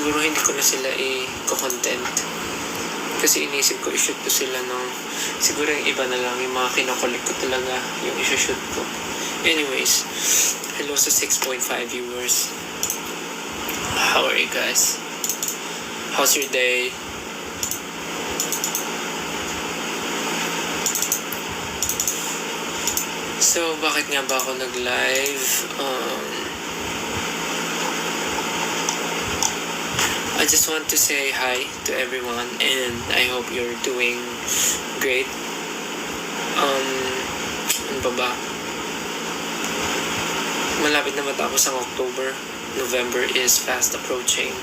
siguro hindi ko na sila i-content. Kasi inisip ko i-shoot ko sila ng siguro yung iba na lang, yung mga kinakollect ko talaga yung i-shoot ko. Anyways, hello sa 6.5 viewers. How are you guys? How's your day? So, bakit nga ba ako nag-live? I just want to say hi to everyone and I hope you're doing great. Ano ba? Malapit na matapos ang October. November is fast approaching.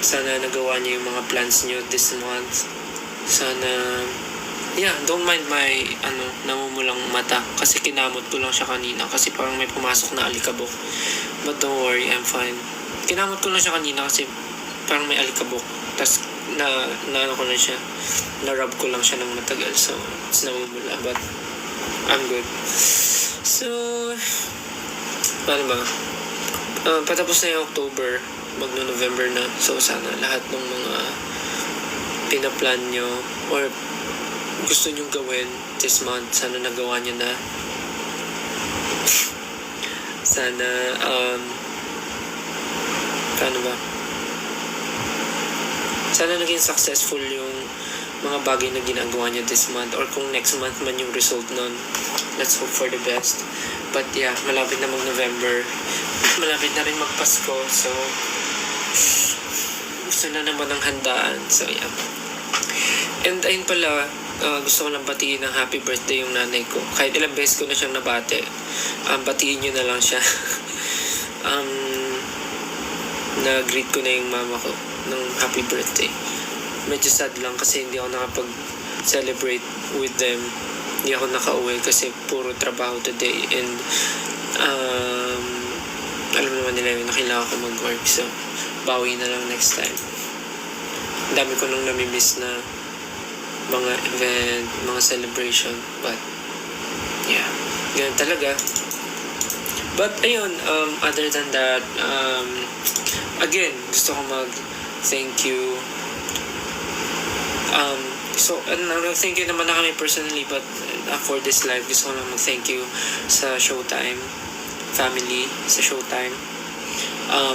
Sana nagawa niyo yung mga plans niyo this month. Sana, don't mind my, namumulang mata. Kasi kinamot ko lang siya kanina. Kasi parang may pumasok na alikabok. But don't worry, I'm fine. Kinamot ko lang siya kanina kasi parang may alikabok. Tapos, na ko lang siya. Na-rub ko lang siya ng matagal. So, it's namumula. But, I'm good. So, paano ba? Patapos na yung October, magno-November na. So, sana lahat ng mga pinaplan nyo or gusto nyong gawin this month, sana nagawa nyo na. Sana, paano ba? Sana naging successful yung mga bagay na ginagawa nyo this month or kung next month man yung result nun, let's hope for the best. But yeah, malapit na mag-November, malapit na rin mag-Pasko, so gusto na naman ng handaan, so yeah. And ayun pala, gusto ko lang batiin ng happy birthday yung nanay ko. Kahit ilang beses ko na siyang nabate, batiin nyo na lang siya. Na-greet ko na yung mama ko ng happy birthday. Medyo sad lang kasi hindi ako nakapag-celebrate with them. Hindi ako nakauwi kasi puro trabaho today and alam naman nila yun na kailangan ko mag-work, so bawi na lang next time. Dami ko nang namimiss na mga event, mga celebration, but yeah, ganun talaga. But ayun, other than that, again, gusto ko mag-thank you. Thank you naman na kami personally, but for this live, gusto ko lang mag-thank you sa Showtime family, sa Showtime,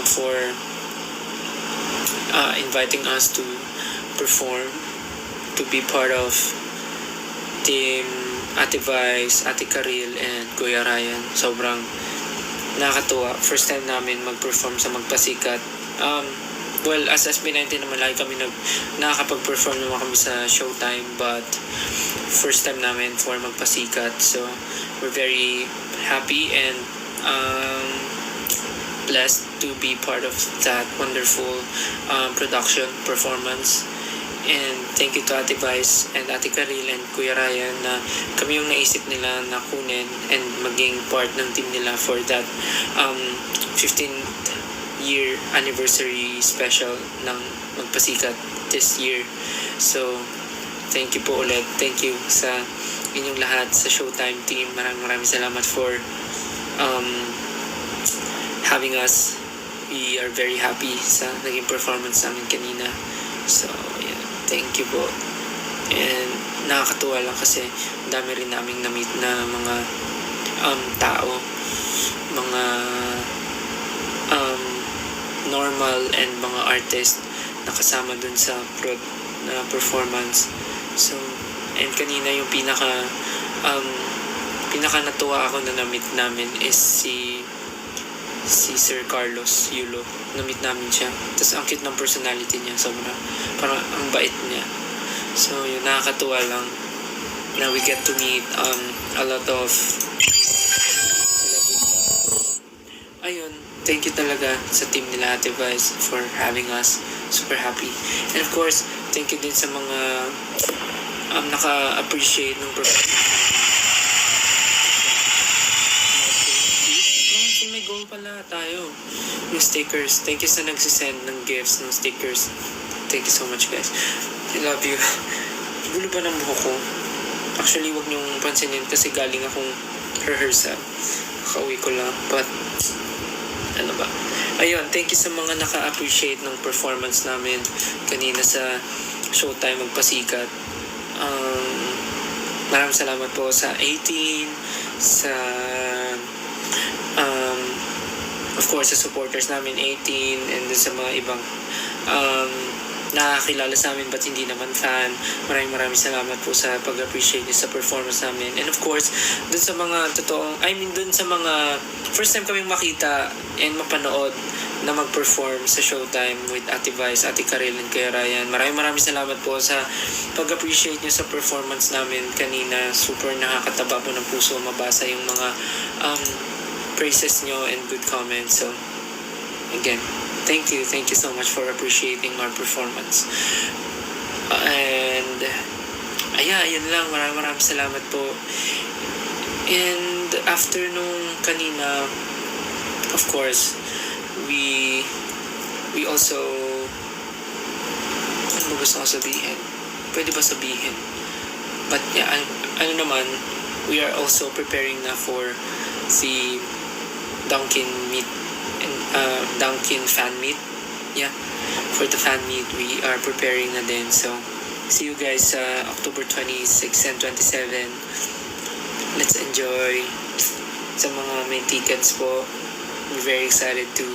for inviting us to perform, to be part of Team Ate Vice, Ate Karil, and Kuya Ryan. Sobrang nakakatuwa. First time namin mag-perform sa Magpasikat. Well, as SB19 naman, lagi kami nakakapag-perform naman kami sa Showtime, but first time namin for Magpasikat. So, we're very happy and blessed to be part of that wonderful production performance. And thank you to Ate Vice and Ate Karil and Kuya Ryan na kami yung naisip nila na kunin and maging part ng team nila for that 15th year anniversary special ng Magpasikat this year. So, thank you po ulit. Thank you sa inyong lahat sa Showtime team. Maraming salamat for having us. We are very happy sa naging performance namin kanina. So, yeah. Thank you po. And nakakatuwa lang kasi dami rin naming na-meet na mga tao, mga normal and mga artist na kasama dun sa performance. So, and kanina yung pinaka natuwa ako na na-meet namin is si Sir Carlos Yulo. Na-meet namin siya. Tapos ang cute ng personality niya. Sobra. Parang ang bait niya. So, yun, nakakatuwa lang na we get to meet a lot of ayun, thank you talaga sa team nila Ate Vice for having us. Super happy. And of course, thank you din sa mga naka-appreciate ng performance. May goal pala tayo. Yung stickers. Thank you sa nagsisend ng gifts ng stickers. Thank you so much, guys. I love you. Gulo pa ng buhok ko. Actually, wag niyong pansinin kasi galing akong rehearsal. Kakauwi ko lang. But, ano ba? ayun, thank you sa mga naka-appreciate ng performance namin kanina sa Showtime Magpasikat. Maraming salamat po sa 18, sa of course sa supporters namin 18, and dun sa mga ibang nakakilala sa amin but hindi naman fan. Maraming salamat po sa pag-appreciate niyo sa performance namin. And of course, dun sa mga dun sa mga first time kaming makita and mapanood na mag-perform sa Showtime with Ate Vice, Ate Karel, and Kuya Ryan. Maraming salamat po sa pag-appreciate niyo sa performance namin kanina. Super nakakataba po ng puso mabasa yung mga praises niyo and good comments. So, again, thank you so much for appreciating our performance. And yun lang, maraming salamat po. And after nung kanina, of course, we also, ano ba gusto ko sabihin? Pwede ba sabihin? But yeah, ano naman, we are also preparing na for si Dunkin meet and Dunkin fan meet. Yeah, for the fan meet we are preparing na din. So see you guys October 26 and 27. Let's enjoy. Sa mga may tickets po, we're very excited to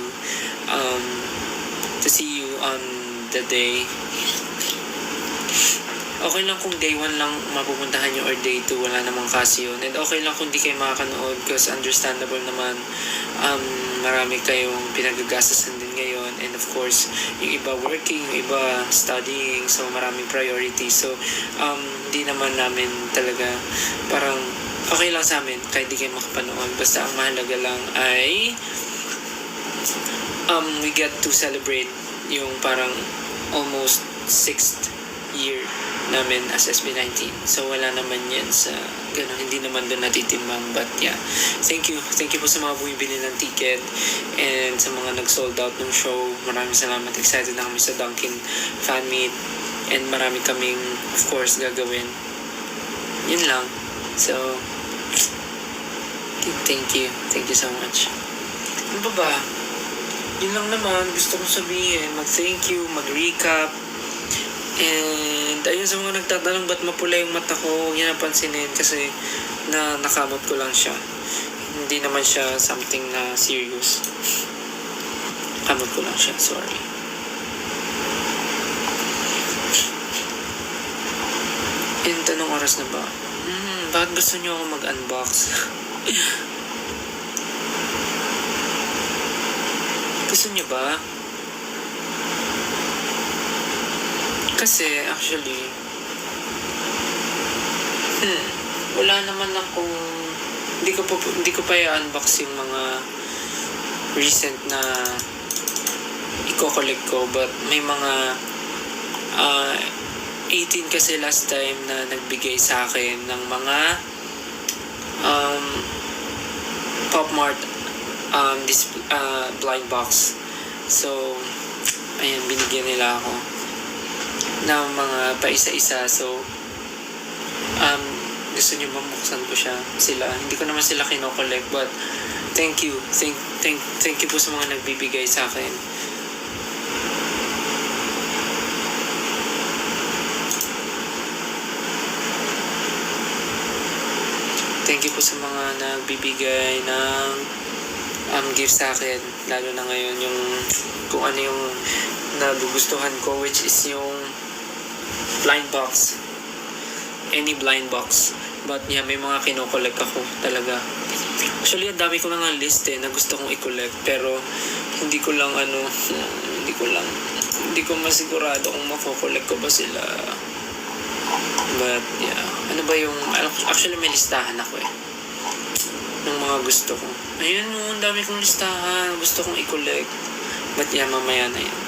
see you on the day. Okay lang kung day 1 lang mapupuntahan nyo or day 2, wala namang kasi yun. And okay lang kung di kayo makakanood because understandable naman, marami kayong pinagagastasan din ngayon. And of course, yung iba working, yung iba studying, so maraming priorities. So, di naman namin talaga, parang okay lang sa amin kahit di kayo makapanood. Basta ang mahalaga lang ay we get to celebrate yung parang almost 6th year namin as SB19. So wala naman yan sa gano'n, hindi naman doon natitimbang. But yeah, thank you po sa mga bumibili ng ticket and sa mga nag-sold out ng show. Maraming salamat. Excited na kami sa Dunkin fan meet and marami kaming of course gagawin. Yun lang. So thank you so much. Ano ba? Yun lang naman gusto kong sabihin. Mag-thank you, mag-recap. And ayun, sa mga nagtatanong ba't mapula yung mata ko, huwag niya napansinin kasi nakamot ko lang siya. Hindi naman siya something na serious. Kamot ko lang siya, sorry. And anong oras na ba? Bakit gusto niyo ako mag-unbox? Gusto niyo ba? Kasi actually wala naman akong hindi ko pa i-unbox yung mga recent na i-collect ko, but may mga 18 kasi last time na nagbigay sa akin ng mga Pop Mart blind box. So ayan, binigyan nila ako ng mga paisa-isa. So gusto nyo ba buksan ko sila? Hindi ko naman sila kino-collect, but thank you po sa mga nagbibigay sa akin. Thank you po sa mga nagbibigay ng gift sa akin, lalo na ngayon yung kung ano yung nagugustuhan ko, which is yung blind box, any blind box. But yeah, may mga kino-collect ako talaga. Actually, ang dami ko na nga list na gusto kong i-collect, pero hindi ko masigurado kung mako-collect ko ba sila. But yeah, ano ba yung actually may listahan ako ng mga gusto ko. Ayun, ang dami kong listahan, gusto kong i-collect. But yeah, mamaya na yan.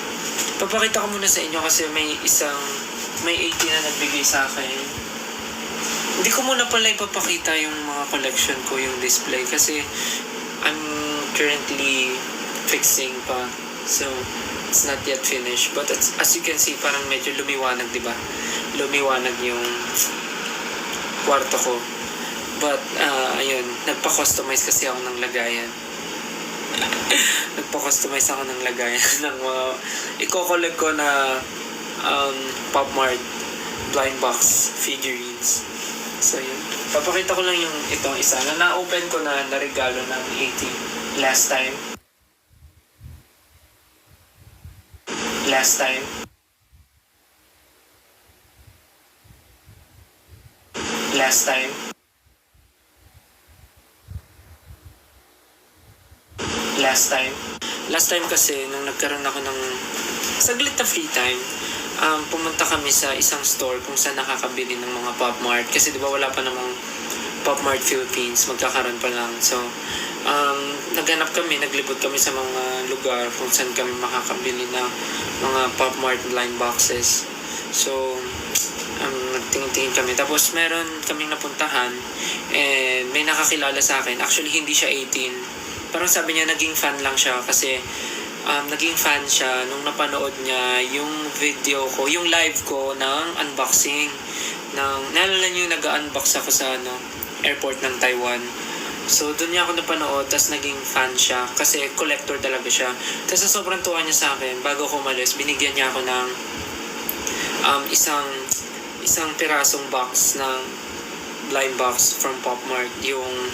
Papakita ko muna sa inyo kasi may 18 na nagbigay sa akin. Hindi ko muna pala ipapakita yung mga collection ko, yung display, kasi I'm currently fixing pa. So, it's not yet finished. But as you can see, parang medyo lumiwanag, di ba? Lumiwanag yung kwarto ko. But, ayun, nagpa-customize kasi ako ng lagayan. Nagpa-customize ako ng lagayan ng mga i-collect ko na Pop Mart blind box figurines. So yun. Papakita ko lang yung itong isa na na-open ko na regalo ng 18 last time. Last time. Last time. Last time. Last time kasi, nung nagkaroon ako ng saglit na free time, pumunta kami sa isang store kung saan nakakabili ng mga Pop Mart. Kasi di ba wala pa namang Pop Mart Philippines, magkakaroon pa lang. So, naghanap kami, naglibot kami sa mga lugar kung saan kami makakabili ng mga Pop Mart blind boxes. So, nagtingin-tingin kami. Tapos, meron kaming napuntahan and may nakakilala sa akin. Actually, hindi siya 18. Parang sabi niya, naging fan lang siya kasi naging fan siya nung napanood niya yung video ko, yung live ko ng unboxing. Naalala niyo, nag-unbox ako sa airport ng Taiwan. So, doon niya ako napanood, tas naging fan siya kasi collector talaga siya. Tas sa sobrang tuwa niya sa akin, bago ako umalis, binigyan niya ako ng isang pirasong box ng blind box from Pop Mart, yung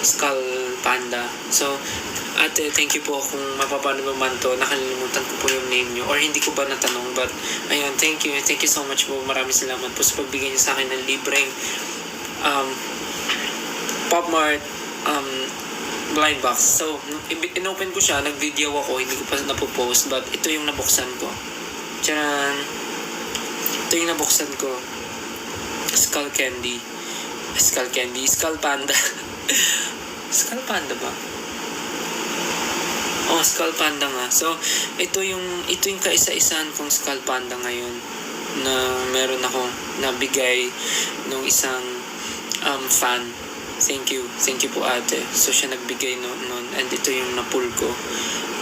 Skull Panda. So, ate, thank you po kung mapapanood mo man to. Nakalimutan ko po yung name nyo or hindi ko ba natanong, but ayun, thank you so much po. Maraming salamat po sa pagbigay niyo sa akin ng libreng Pop Mart blind box. So, inopen ko siya, nag-video ako, hindi ko pa napopost, but ito yung nabuksan ko. Tcharan! Ito yung nabuksan ko. Skull Panda. Skull Panda ba? Oh, Skull Panda nga. So, ito yung kaisa-isahan kong Skull Panda ngayon na meron ako nabigay nung isang fan. Thank you po ate. So, siya nagbigay noon and ito yung napul ko.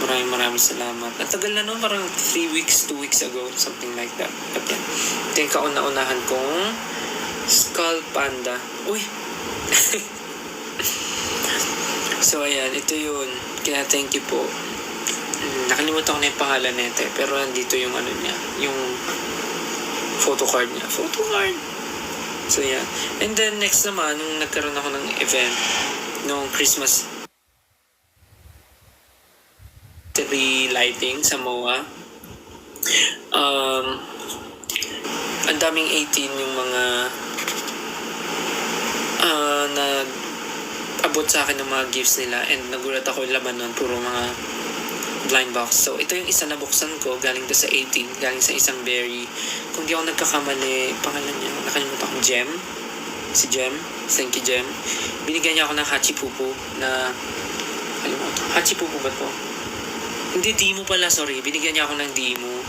Maraming salamat. Ang tagal na parang 2 weeks ago, something like that. But yan, ito yung kauna-unahan kong Skull Panda. Uy! So, ayan, ito yun. Kaya thank you po. Nakalimutan ko na yung pangalan nito pero nandito yung niya, yung photo card niya. So, yeah. And then, next naman, nung nagkaroon ako ng event, nung Christmas tree lighting sa MOA, ang daming 18 yung mga nag-abot sa akin ng mga gifts nila and nagulat ako yung laman nun, puro mga blind box. So, ito yung isa na buksan ko, galing sa 18, galing sa isang berry. Kung di ako nagkakamali, pangalan niya, nakalimutan ko, Gem. Si Gem. Thank you, Gem. Binigyan niya ako ng Hachipupu na, kalimutan. Hachipupu ba to? Hindi, Dimo pala, sorry. Binigyan niya ako ng Dimo.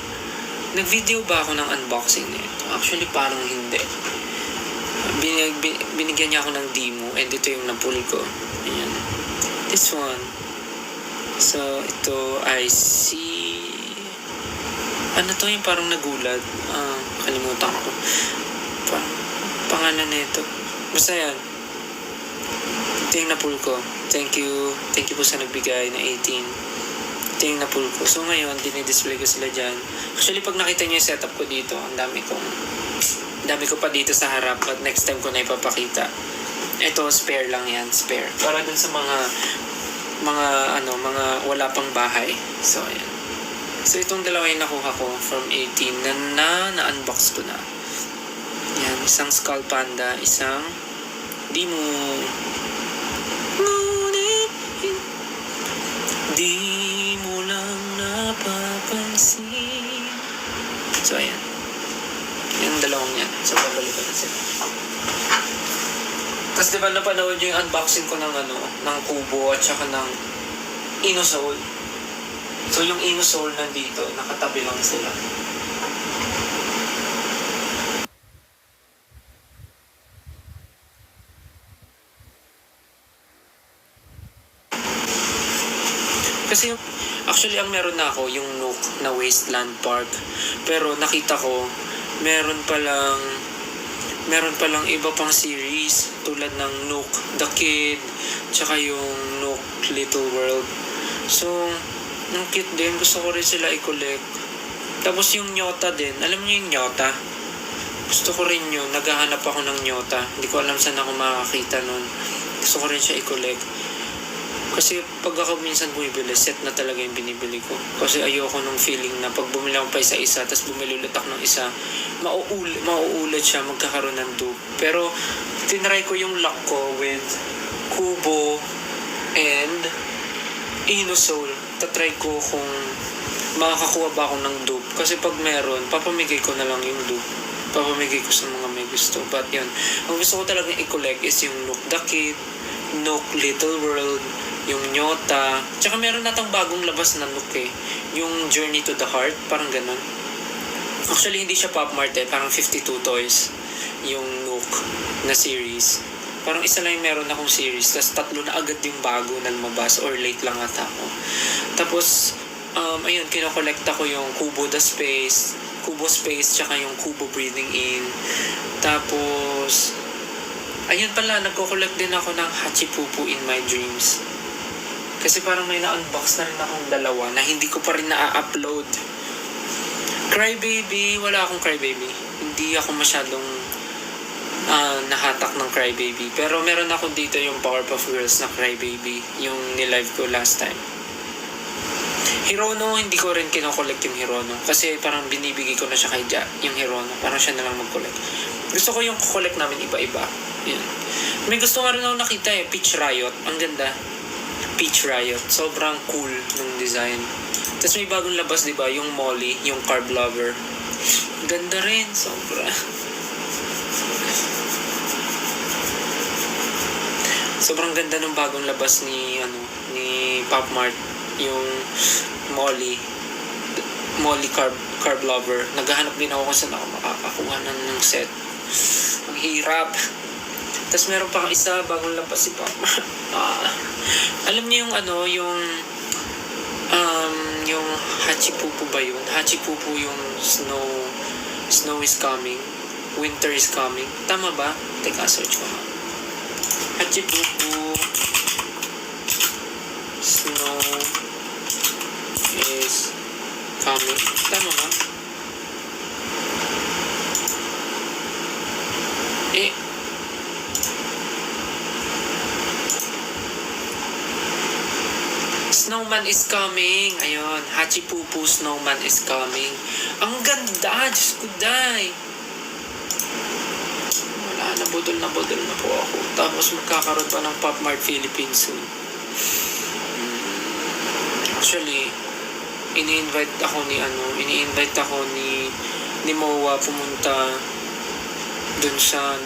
Nag-video ba ako ng unboxing nito? Actually, parang hindi. Binigyan niya ako ng Dimo and ito yung napul ko. Ayan. This one. So, ito ay ano to yung parang nagulat? Kalimutan ko. Pangalan nito. Basta yan. Ito yung napul ko. Thank you po sa nagbigay na 18. Ito yung napul ko. So, ngayon, dinidisplay ko sila dyan. Actually, pag nakita niyo yung setup ko dito, ang dami ko pa dito sa harap, but next time ko na ipapakita. Ito, spare lang yan. Spare. Para dun sa mga wala pang bahay. So, ayan. So, itong dalawa yung nakuha ko from 18 na-unbox ko na. Yan, isang Skull Panda, isang Dimo. Ngunit, di mo lang napapansin. So, ayan. Yung dalawang yan. So, babalikan na sila. Tapos, diba napanood yung unboxing ko ng Kubo at saka ng Inosoul. So, yung Inosoul nandito, nakatabi lang sila. Kasi actually, ang meron na ako, yung Nook na Wasteland Park. Pero nakita ko, meron palang iba pang series tulad ng Nook The Kid, tsaka yung Nook Little World. So, ang cute din. Gusto ko rin sila i-collect. Tapos yung Nyota din. Alam niyo yung Nyota? Gusto ko rin yun. Naghahanap ako ng Nyota. Hindi ko alam saan ako makakita nun. Gusto ko rin siya i-collect. Kasi pag ako minsan bumibili, set na talaga yung binibili ko. Kasi ayoko nung feeling na pag bumili ako pa isa-isa, tapos bumili ulit ako ng isa, mauulit siya, magkakaroon ng dupe. Pero, tinry ko yung luck ko with Kubo and Inosol. Tatry ko kung makakakuha ba ako ng dupe. Kasi pag meron, papamigay ko na lang yung dupe. Papamigay ko sa mga may gusto. But yun, ang gusto ko talagang i-collect is yung Nook the Kid, Nook Little World, yung Nyota. Tsaka meron natang bagong labas na Nook eh. Yung Journey to the Heart, parang ganun. Actually, hindi siya Pop Mart eh. Parang 52 toys yung Nook na series. Parang isa lang yung meron akong series. Tapos 3 na agad yung bago na lumabas. Or late lang ata ako. Tapos, ayun, kinokolekta ko yung Kubo the Space, Kubo Space, tsaka yung Kubo Breathing In. Tapos, ayun pala, nagko-collect din ako ng Hachipupu in My Dreams. Kasi parang may na-unbox na rin akong 2 na hindi ko pa rin na-upload. Crybaby, wala akong Crybaby. Hindi ako masyadong nahatak ng Crybaby. Pero meron ako dito yung Powerpuff Girls na Crybaby. Yung nilive ko last time. Hirono, hindi ko rin kinokollect yung Hirono. Kasi parang binibigay ko na siya kay Ja, yung Hirono. Parang siya na lang mag-collect. Gusto ko yung collect namin iba-iba. Yun. May gusto nga rin ako nakita eh, Peach Riot. Ang ganda. Peach Riot. Sobrang cool ng design. Tapos may bagong labas, di ba? Yung Molly, yung Carb Lover. Ganda rin. Sobra. Sobrang ganda ng bagong labas ni Pop Mart. Yung Molly Carb Lover. Naghahanap din ako kung saan ako makakakuha ng set. Ang hirap. Tapos meron pa kang isa, bagong labas si Pop Mart. Alam niyo yung yung Hachipupu ba yun? Hachipupu yung Snow is coming. Winter is coming. Tama ba? Teka, search ko nga. Hachipupu Snow is coming. Tama ba? Snowman is coming. Ayun. Hachipupu Snowman is coming. Ang ganda. Diyos ko, day. Wala. Nabudol na po ako. Tapos magkakaroon pa ng Pop Mart Philippines soon. Actually, ini-invite ako ni Moa pumunta dun sa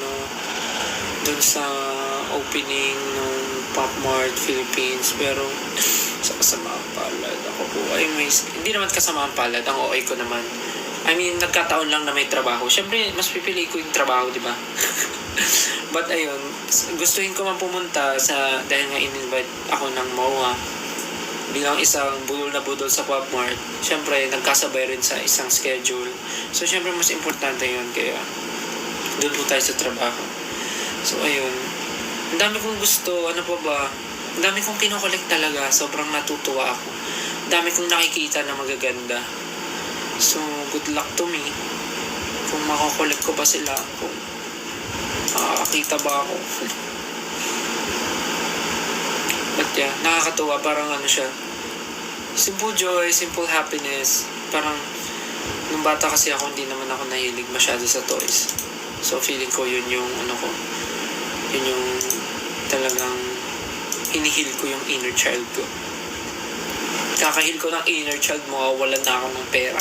opening ng Pop Mart Philippines, pero sa kasamaang palad ako po ay hindi naman kasamaang palad, ang OA ko naman. I mean, nagkataon lang na may trabaho. Siyempre, mas pipili ko yung trabaho, di ba? But ayun, gustuhin ko man pumunta dahil nga in-invite ako ng MOA bilang isang budol na budol sa Pop Mart. Siyempre, nagkasabay rin sa isang schedule. So, siyempre, mas importante yun. Kaya, doon po tayo sa trabaho. So, ayun. Ang dami kong gusto. Ano pa ba? Ang dami kong kinokollect talaga. Sobrang natutuwa ako. Ang dami kong nakikita na magaganda. So, good luck to me. Kung makokollect ko ba sila. Kung makakakita ba ako. But yeah, nakakatuwa. Parang siya. Simple joy, simple happiness. Parang, nung bata kasi ako, hindi naman ako nahilig masyado sa toys. So, feeling ko yun yung yun yung talagang hinihil ko yung inner child ko. Kakahil ko ng inner child mo, wala na ako ng pera.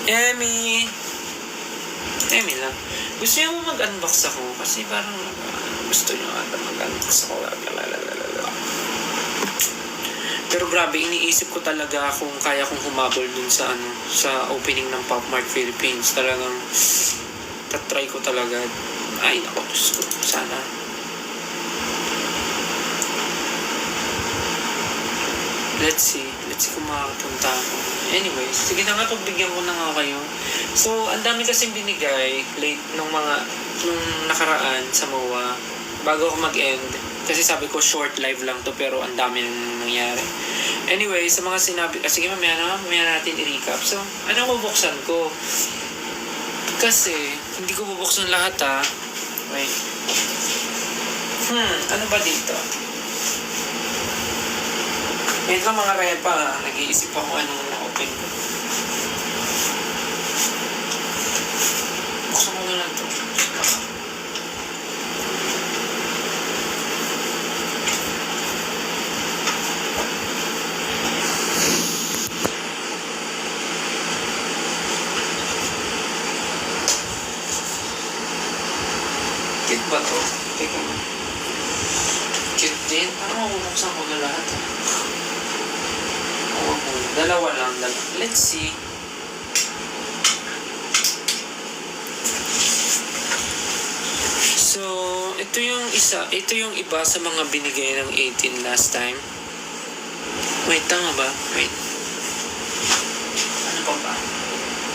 Emmy lang. Gusto niyo mo mag-unbox ako? Kasi parang gusto niyo ata mag-unbox ako. Pero grabe, iniisip ko talaga kung kaya kong humabol dun sa opening ng Pop Mart Philippines. Talagang tatry ko talaga. Ay, naku, Diyos ko. Sana. Let's see kung makakapunta ako. Anyways, sige na nga, pagbigyan ko na nga kayo. So, ang dami kasing binigay late nung nakaraan sa MOA bago ako mag-end. Kasi sabi ko short live lang to pero ang dami nang nangyari. Anyway, sa mga sinabi, sige mamaya natin i-recap. So, ano bubuksan ko? Kasi, hindi ko bubuksan lahat Wait. Ano ba dito? Wait lang mga repa, nag-iisip ako anong na-open ko. Buksan mo na lang to. Cute ba to? Teka mo. Cute din. Parang mabubuksan ko na lahat Dalawa lang. Let's see. So, ito yung isa. Ito yung iba sa mga binigay ng 18 last time. Wait, tama ba? Wait. Ano pa ba?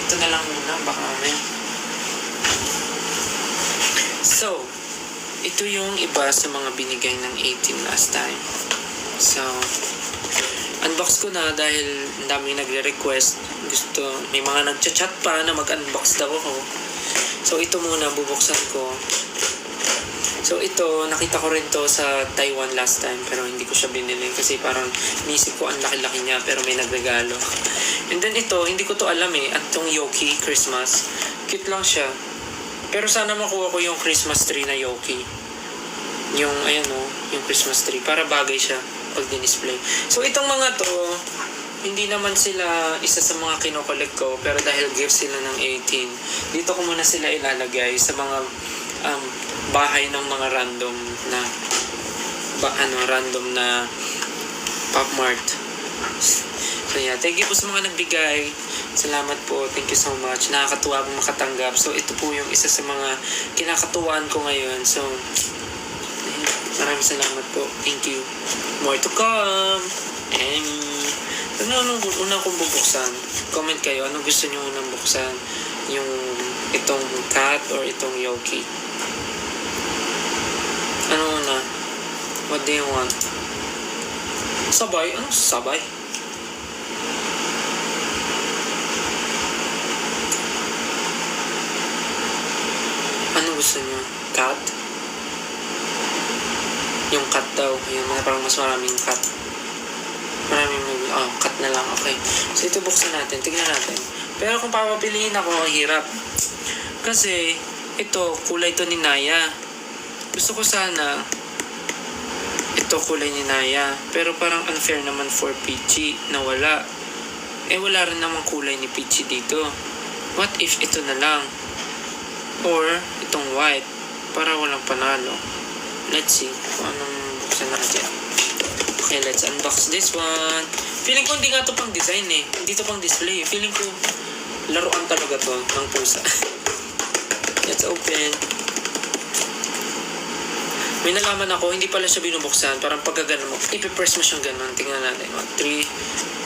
Ito na lang muna. Baka mamaya. So, ito yung iba sa mga binigay ng 18 last time. So, unbox ko na dahil ang daming nagre-request. May mga nagchat-chat pa na mag-unbox daw ako. So, ito muna bubuksan ko. So, ito, nakita ko rin to sa Taiwan last time pero hindi ko siya binili kasi parang nisip ko ang laki-laki niya pero may nagregalo. And then ito, hindi ko to alam at itong Yoki Christmas. Cute lang siya. Pero sana makuha ko yung Christmas tree na Yoki. Yung, yung Christmas tree. Para bagay siya pag din-display. So, itong mga to, hindi naman sila isa sa mga kinokollect ko. Pero dahil gift sila ng 18, dito ko muna sila ilalagay sa mga bahay ng mga random na Pop Mart. So, yeah. Thank you po sa mga nagbigay. Salamat po. Thank you so much. Nakakatuwa akong makatanggap. So, ito po yung isa sa mga kinakatuwaan ko ngayon. So, maraming salamat po. Thank you. More to come. And, ano unang kong bubuksan? Comment kayo. Ano gusto nyo unang buksan? Yung itong cat or itong Yoki? Ano una? What do you want? Sabay? Ano sabay? Ano gusto nyo? Cat? Yung cat daw. Yung parang mas maraming cat. Cat na lang. Okay. So, ito buksan natin. Tignan natin. Pero kung papapiliin ako, hirap. Kasi, ito, kulay to ni Naya. Gusto ko sana, ito kulay ni Naya. Pero parang unfair naman for Peachy na wala. Wala rin naman kulay ni Peachy dito. What if ito na lang? Or, itong white. Para walang panalo. Let's see kung anong buksan natin. Okay, let's unbox this one. Feeling ko hindi nga ito pang design Hindi ito pang display. Feeling ko laruan talaga to ng pusa. Let's open. May nalaman ako, hindi pala siya binubuksan. Parang pagkaganon mo, ipipress mo siyang ganon. Tingnan natin. 3,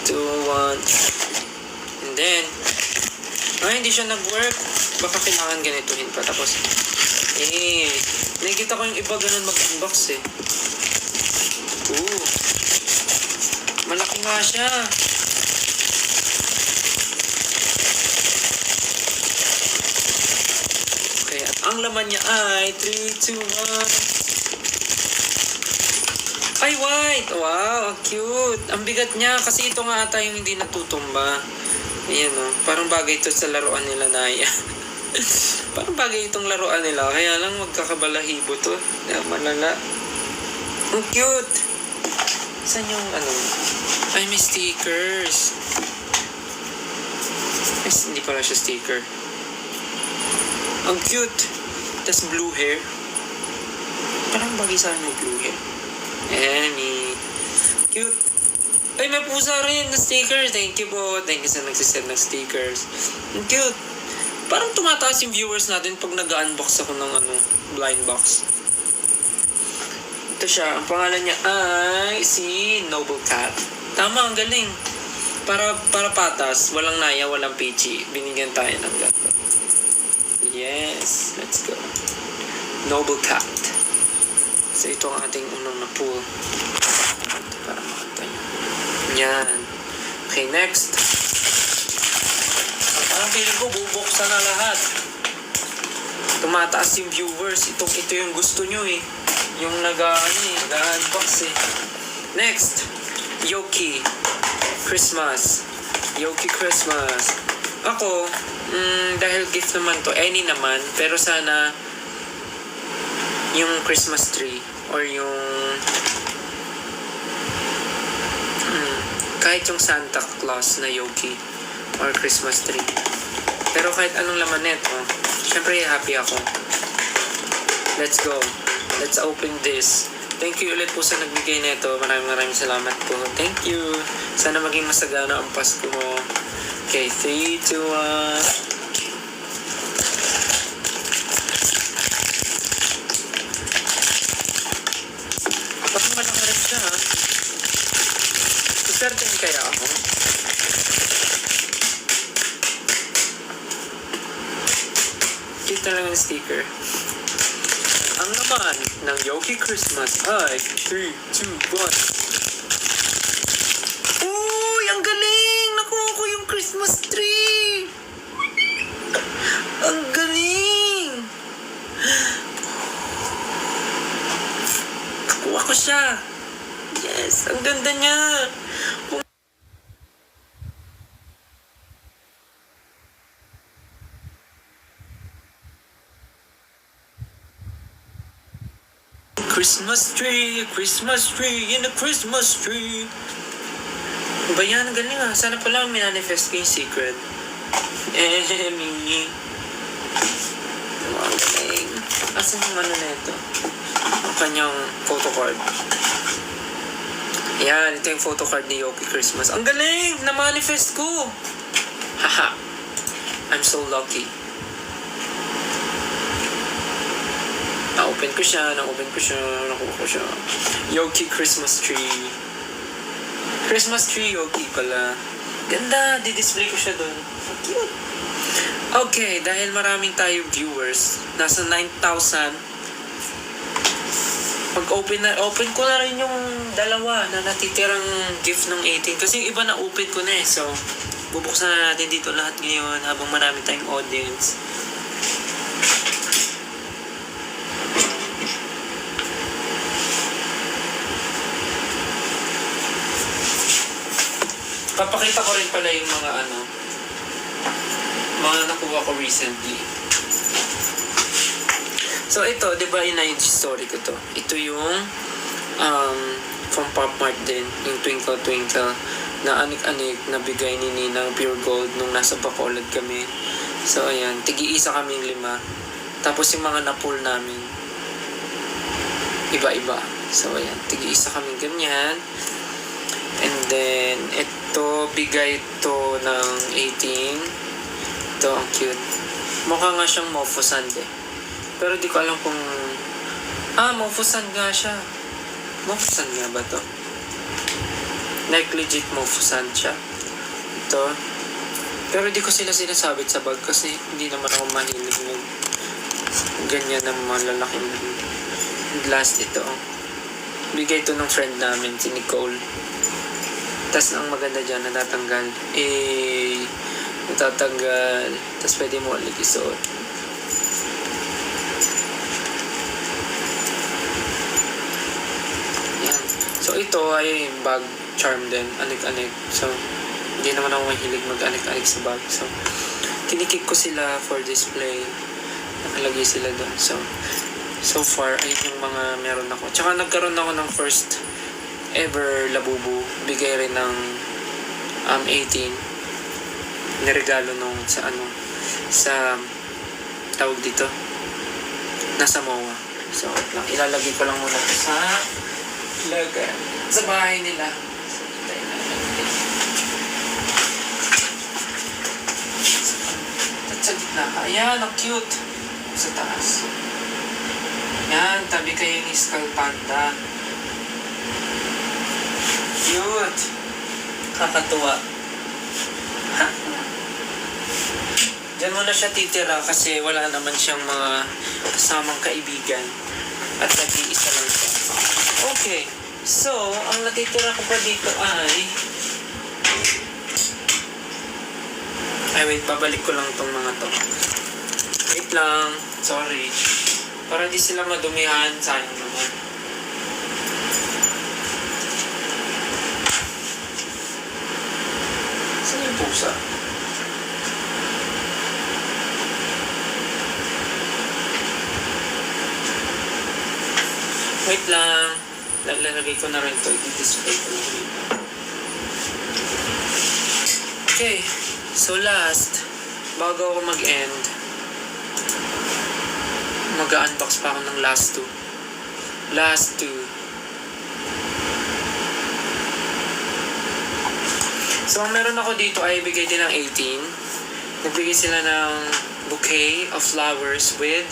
2, 1. And then, hindi siya nag-work. Baka kailangan ganituhin pa. Tapos, nakikita ko yung iba ganon mag-unbox Ooh. Malaki nga siya. Okay, at ang laman niya ay 3, 2, 1. Ay, white! Wow, cute! Ang bigat niya kasi ito nga ata yung hindi natutumba. Ayan parang bagay ito sa laruan nila Naya. Parang bagay itong laruan nila. Kaya lang magkakabalahibo to. Malala. Ang cute! Saan yung Ay, may stickers. Ay, hindi pala siya sticker. Ang cute! Tas blue hair. Parang bagay sa akin yung blue hair. Cute! Ay, may pusa rin na sticker. Thank you po. Thank you sa nagsisend ng stickers. Ang cute! Parang tumataas yung viewers natin pag nag-unbox ako ng blind box. Ito siya. Ang pangalan niya ay si Noble Cat. Tama, ang galing. Para patas. Walang Naya, walang Peachy. Binigyan tayo ng gato. Yes. Let's go. Noble Cat. So, ito ang ating unang na-pull. Para makita nyo. Yan. Okay, next. Parang feeling ko bubuksan na lahat. Tumataas yung viewers. Ito yung gusto nyo eh. Yung nag-unbox eh. Next. Yoki. Christmas. Yoki Christmas. Ako, dahil gift naman to, any naman, pero sana yung Christmas tree or yung kahit yung Santa Claus na Yoki or Christmas tree. Pero kahit anong laman neto, syempre happy ako. Let's go. Let's open this. Thank you ulit po sa nagbigay neto. Maraming salamat po. Thank you. Sana maging masagana ang Pasko mo. Okay, 3, 2, 1. Bakit malakarit siya ha? Certain kaya ako? Kita lang yung sticker. Ang laman ng Yoki Christmas ay 3, 2, 1. Uy! Ang galing! Nakuha ko yung Christmas tree! Ang galing! Nakuha ko siya! Yes! Ang ganda niya! Christmas tree, in a Christmas tree. Ba yan? Ang galing ah. Sana pala manifest ko yung secret. Emmy. Ang galing. Asan yung ano na ito? Ang kanyang photo card. Yan, ito yung photo card ni Yoki Christmas. Ang galing! Na-manifest ko! Haha. I'm so lucky. Na-open ko siya, nakuha ko siya. Yoki Christmas tree. Christmas tree Yoki pala. Ganda, di-display ko siya doon. Cute. Okay, dahil maraming tayo viewers, nasa 9,000. Open ko na rin yung dalawa na natitirang gift ng 18. Kasi yung iba na open ko na eh. So, bubuksan na natin dito lahat ngayon habang marami tayong audience. Papakita ko rin pala yung mga nakuha ko recently. So ito, di ba in-IG story ko to? Ito yung from Pop Mart din, yung Twinkle Twinkle na anik-anik na bigay ni Ninang Pure Gold nung nasa Bacolod kami. So ayan, tigi-isa kaming 5. Tapos yung mga na-pull namin, iba-iba. So ayan, tigi-isa kaming ganyan. And then, ito, bigay ito ng 18. Ito, ang cute. Mukha nga siyang Mofusand eh. Pero di ko alam kung... Mofusand nga siya. Mofusand nga ba to? Like, legit Mofusand siya. Ito. Pero di ko sila sinasabit sa bag kasi hindi naman ako mahilig ng ganyan ng malalaking glass ito. Bigay ito ng friend namin, si Nicole. Tapos ang maganda dyan, natatanggal. Natatanggal. Tapos pwede mo ulit isuot. Yan. So ito ay bag charm din. Anik-anik. So, hindi naman ako mahilig mag-anik-anik sa bag. So, kinikip ko sila for display. Nakalagay sila doon. So far, ayun yung mga meron ako. Tsaka nagkaroon ako ng first ever labubu, bigay rin ng 18. Niregalo nung sa tawag dito, nasa MOA. So lang, ilalagay ko lang muna ito sa bahay nila. Sa gitna ka. Ayan, ang cute. Sa taas. Yan, tabi kayo ni Skull Panda. Cute. Kakatuwa. Diyan muna siya titira kasi wala naman siyang mga kasamang kaibigan. At nag-iisa lang siya. Okay. So, ang natitira ko pa dito wait, babalik ko lang tong mga to. Wait lang. Sorry. Para di sila madumihan, sayang naman. Saan yung pusa? Wait lang. Lalagay ko na rin ito. I-display ko na rin. Okay. So last, bago ako mag-end, mag-unbox pa ako ng last two. So ang meron ako dito ay bigay din ng 18. Nagbigay sila ng bouquet of flowers with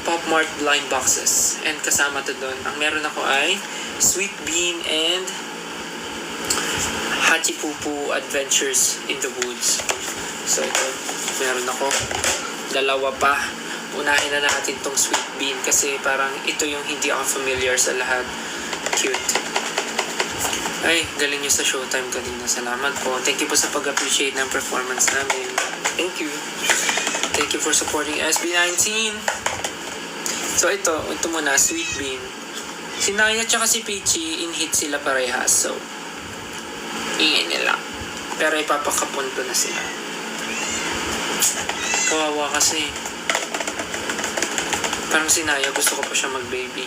Pop Mart blind boxes. And kasama to doon. Ang meron ako ay Sweet Bean and Hachipupu Adventures in the Woods. So ito, meron ako. Dalawa pa. Unahin na natin tong Sweet Bean kasi parang ito yung hindi ako familiar sa lahat. Cute. Ay, galing nyo sa Showtime kanina. Salamat po. Thank you po sa pag-appreciate ng performance namin. Thank you. Thank you for supporting SB19. So ito muna, Sweet Bean. Si Naya at si Peachy, in-hit sila parehas. So, ingay nila. Pero ipapakapunto na sila. Kawawa kasi. Parang si Naya, gusto ko pa siya mag-baby.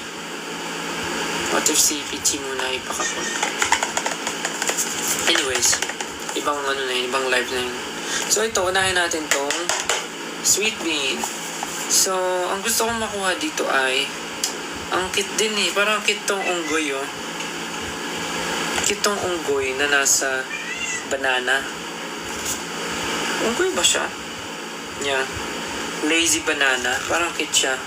What if si Peachy muna ipakapunto? Anyways, ibang ibang live na yun. So ito, unahin natin tong Sweet Bean. So, ang gusto kong makuha dito ay ang cute din parang cute tong unggoy cute tong unggoy na nasa banana. Unggoy ba siya? Yeah. Lazy banana. Parang cute siya.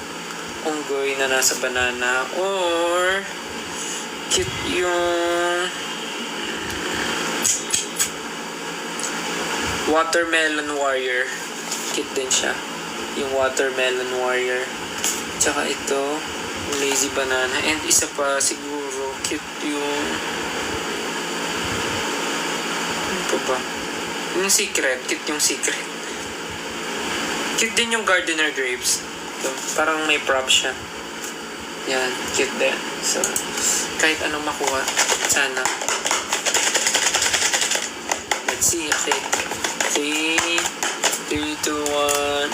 Unggoy na nasa banana. Or cute yung Watermelon Warrior. Cute din siya. Yung Watermelon Warrior. Tsaka ito, Lazy Banana. And isa pa siguro, cute yung... Ano pa ba? Yung Secret. Cute yung Secret. Cute din yung Gardener Grapes. Ito, parang may prop siya. Yan, cute din. So, kahit anong makuha, sana. Let's see, okay. 3, 2, 1.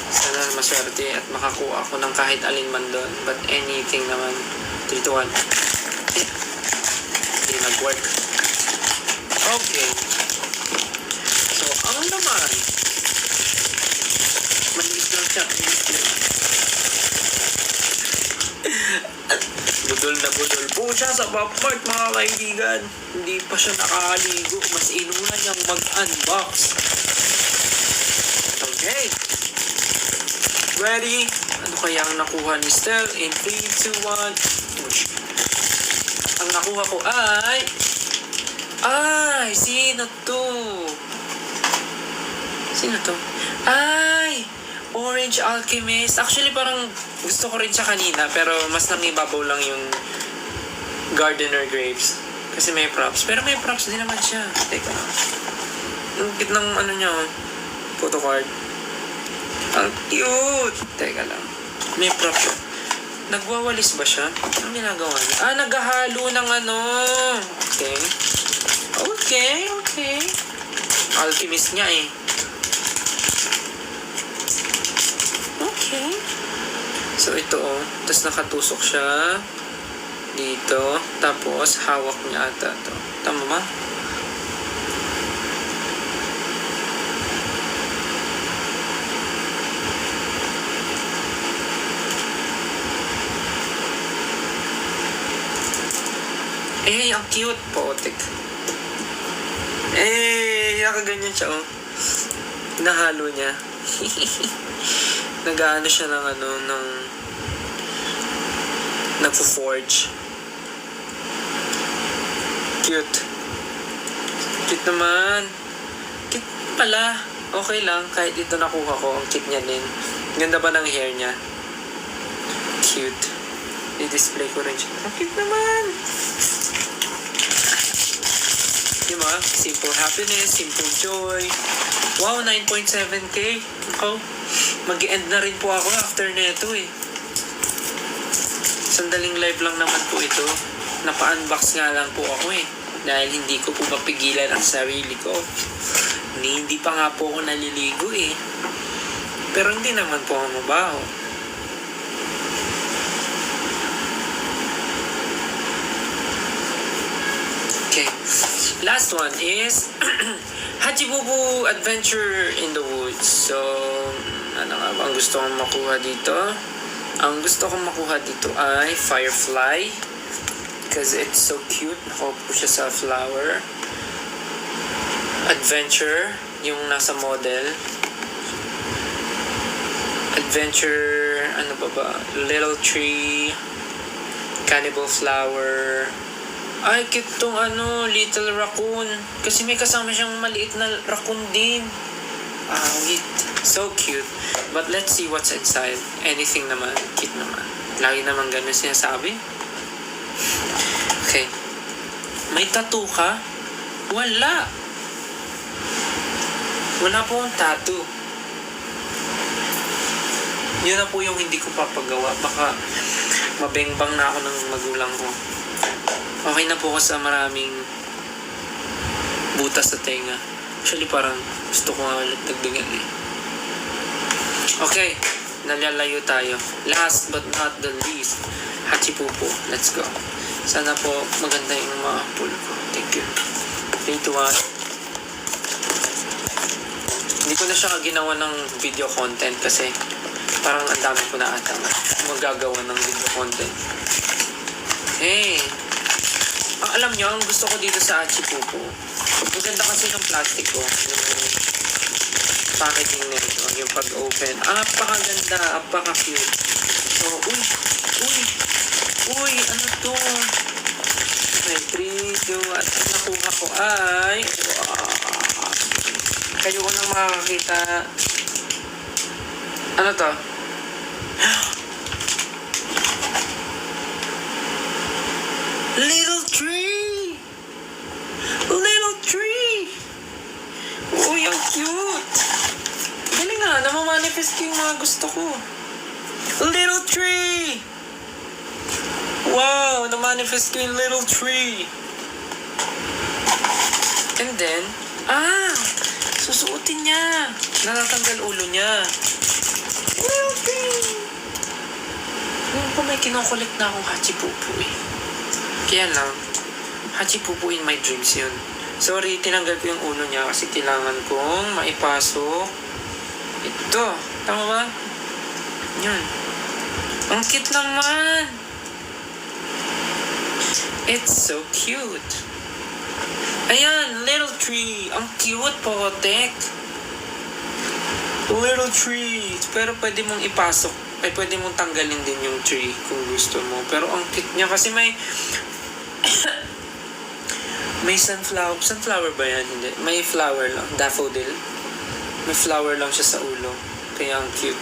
Sana maswerte at makakuha ako ng kahit alin man doon. But anything naman. 3, 2, 1. Hindi nag-work. Okay. So, ang naman. Maliit lang siya. Budol na budol po siya sa Pop Mart, mga kaibigan. Hindi pa siya nakaligo. Mas inuna niyang mag-unbox. Okay. Ready? Ano kaya ang nakuha ni Stel? In 3, 2, 1. Ang nakuha ko ay... Sino to? Orange Alchemist. Actually, parang gusto ko rin siya kanina, pero mas nangibabaw lang yung Gardener Grapes. Kasi may props. Pero may props din naman siya. Teka lang. Ang cute ng niya, photo card. Ang cute! Teka lang. May props siya. Nagwawalis ba siya? Anong ginagawa niya? Naghahalo ng Okay. Alchemist nga eh. Okay. So ito tapos nakatusok siya dito, tapos hawak niya ata to. Tama ba? Ang cute potik. Nakaganyan siya Nahalo niya. Nag-aano siya ng nagpo-forge. Cute. Cute naman. Cute pala. Okay lang. Kahit ito nakuha ko, ang cute niya din. Ganda ba ng hair niya? Cute. I-display ko rin siya. Ang cute naman! Diba? Simple happiness, simple joy. Wow, 9.7k. Ako, mag-end na rin po ako after neto eh. Sandaling live lang naman po ito. Napa-unbox nga lang po ako eh. Dahil hindi ko po mapigilan ang sarili ko. Hindi pa nga po ako naliligo eh. Pero hindi naman po ako mabaho. Okay. Last one is Hachibubu Adventure in the Woods. So, ano nga ba ang gusto kong makuha dito? Ang gusto kong makuha dito ay Firefly. Because it's so cute. Nakaupo siya sa flower. Adventure, yung nasa model. Adventure, ano ba? Little Tree, Cannibal Flower. Ay, cute tong Little Raccoon. Kasi may kasama siyang maliit na raccoon din. Wait. So cute. But let's see what's inside. Anything naman. Cute naman. Lagi naman ganun sinasabi. Okay. May tattoo ka? Wala. Wala po ang tattoo. Yun na po yung hindi ko papagawa. Baka mabengbang na ako ng magulang ko. Okay na po ako sa maraming butas sa tenga. Actually, parang gusto ko nga ulit dagdagan eh. Okay, nalalayo tayo. Last but not the least, Hachipupu. Let's go. Sana po maganda yung mga pull ko. Thank you. 3, 2, 1. Hindi ko na siya ginawa ng video content kasi parang ang dami ko na atang magagawa ng video content. Hey! Ang alam nyo, ang gusto ko dito sa Hachipupu, ang ganda kasi ng plastic ko, yung packaging nito, yung pag-open. Apakaganda, apaka-cute. So, uy, ano to? Okay, 3, 2, at ang nakuha ko ay, wow. Kayo ko nang makakita. Ano to? Little tree! Little tree! Uy, ang cute! Galing nga, namamanifest ko yung mga gusto ko. Little tree! Wow, namanifest ko yung little tree. And then, susuotin niya. Nakatanggal ulo niya. Little tree! Ngayon po may kinokollect na akong Hachipupu eh. Kaya lang, Hachipupu in my dreams yun. Sorry, tinanggal ko yung ulo niya kasi kailangan kong maipasok. Ito, tama ba? Yun. Ang cute naman! It's so cute. Ayan, little tree. Ang cute po, Tek. Little tree. Pero pwede mong ipasok. Ay, pwede mong tanggalin din yung tree kung gusto mo. Pero ang cute niya kasi may may sunflower. Sunflower ba yan? Hindi. May flower lang. Daffodil. May flower lang siya sa ulo. Kaya ang cute.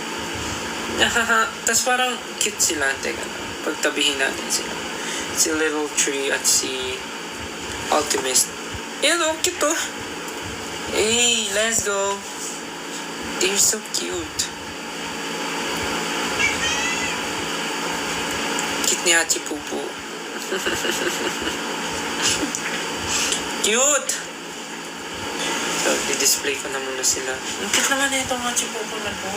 Tapos parang cute sila. Teka, pagtabihin natin sila. Si Little Tree at si Alchemist. Yan o, cute oh. Hey, let's go. They're so cute. Cute ni Hachipupu. Cute! So, i-display ko na muna sila. Ang cute naman na itong Hachipupu na to.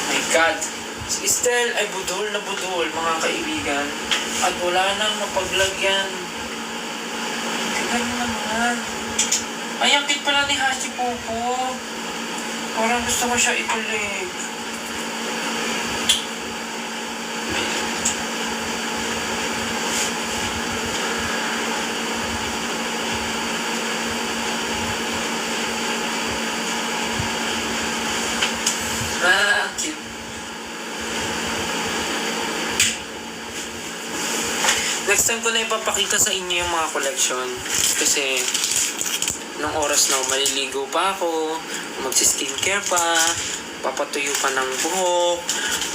My God! Si Estelle ay budol na budol, mga kaibigan. At wala nang mapaglagyan. Tignan mo naman. Ay, ang cute pala ni Hachipupu. Parang gusto ko siya ikulig. Cute. Next time ko na ipapakita sa inyo yung mga collection. Kasi, nung oras na maliligo pa ako, magsi-skincare pa, papatuyo pa ng buhok,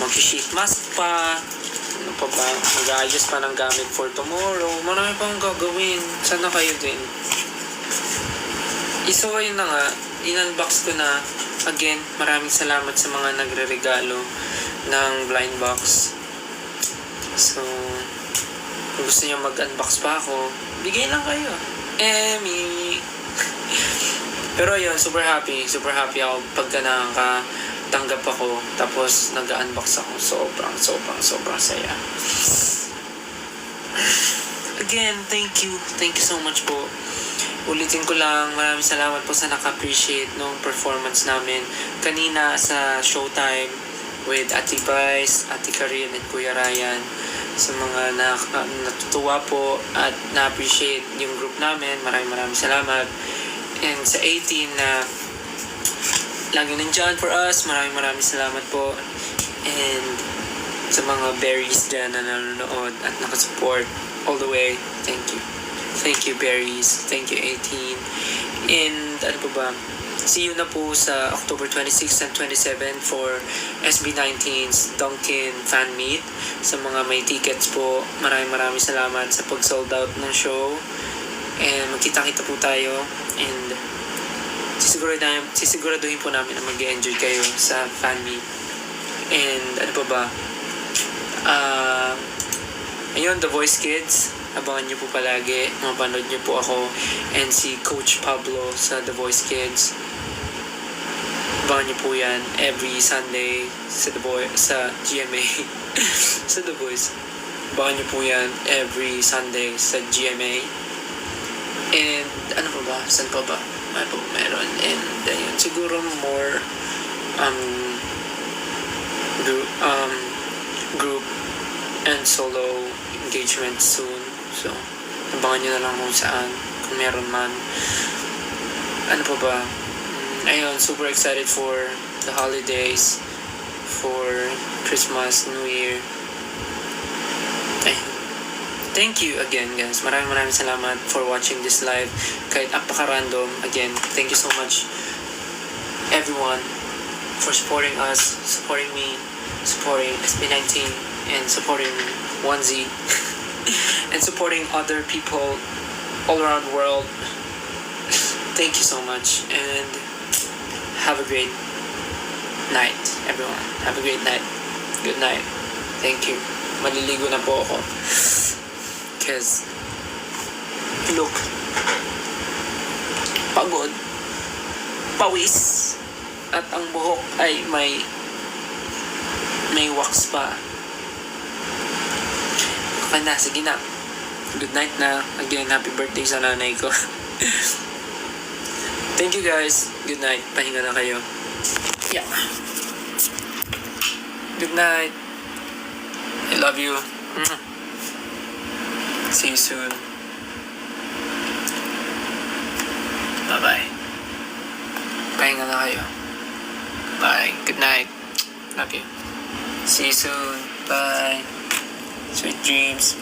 mag-sheet mask pa, pa. Ano pa ba? Mag-aayos pa ng gamit for tomorrow. Marami pa akong gagawin. Sana kayo din. So, ayun na nga. In-unbox ko na. Again, maraming salamat sa mga nagre-regalo ng blind box. So, kung gusto niyo mag-unbox pa ako, bigay lang kayo. Emmy! Pero ayun, super happy. Super happy ako pagka nakakatanggap ako. Tapos nag-unbox ako. Sobrang saya. Again, thank you. Thank you so much po. Ulitin ko lang, maraming salamat po sa naka-appreciate nung performance namin kanina sa Showtime with Ate Vice, Ate Karin, and Kuya Ryan. Sa mga natutuwa po at na-appreciate yung group namin, maraming salamat. And sa 18 na lagi nandyan for us, maraming salamat po. And sa mga berries dyan na nanonood at nakasupport all the way, thank you. Thank you, berries. Thank you, 18. And ano pa ba? See you na po sa October 26 and 27 for SB19's Dunkin Fan Meet. Sa mga may tickets po, maraming salamat sa pag-sold out ng show. And magkita-kita po tayo. And sisiguraduhin po namin na mag-enjoy kayo sa fan meet. And ano pa ba? Ayun, The Voice Kids. Abangan nyo po palagi. Mapanood nyo po ako and si Coach Pablo sa The Voice Kids. Abangan nyo po yan every Sunday sa GMA. sa The Voice. Abangan nyo po yan every Sunday sa GMA. And ano pa ba? Saan pa ba? Meron. And ayun, siguro more group and solo engagement soon. So, abangan nyo na lang kung saan, kung meron man. Ano pa ba? Ayun, super excited for the holidays, for Christmas, New Year. Ayun. Thank you again, guys. Maraming salamat for watching this live. Kahit apaka-random, again, thank you so much, everyone, for supporting us, supporting me, supporting SB19, and supporting 1Z. And supporting other people all around the world. Thank you so much. And have a great night, everyone. Have a great night. Good night. Thank you. Maliligo na po ako. Because, look, pagod, pawis, at ang buhok ay may wax pa. Okay na, sige na. Good night na. Again, happy birthday sa nanay ko. Thank you guys. Good night. Pahinga na kayo. Yeah. Good night. I love you. See you soon. Bye-bye. Pahinga na kayo. Bye. Good night. Love you. See you soon. Bye. Sweet dreams.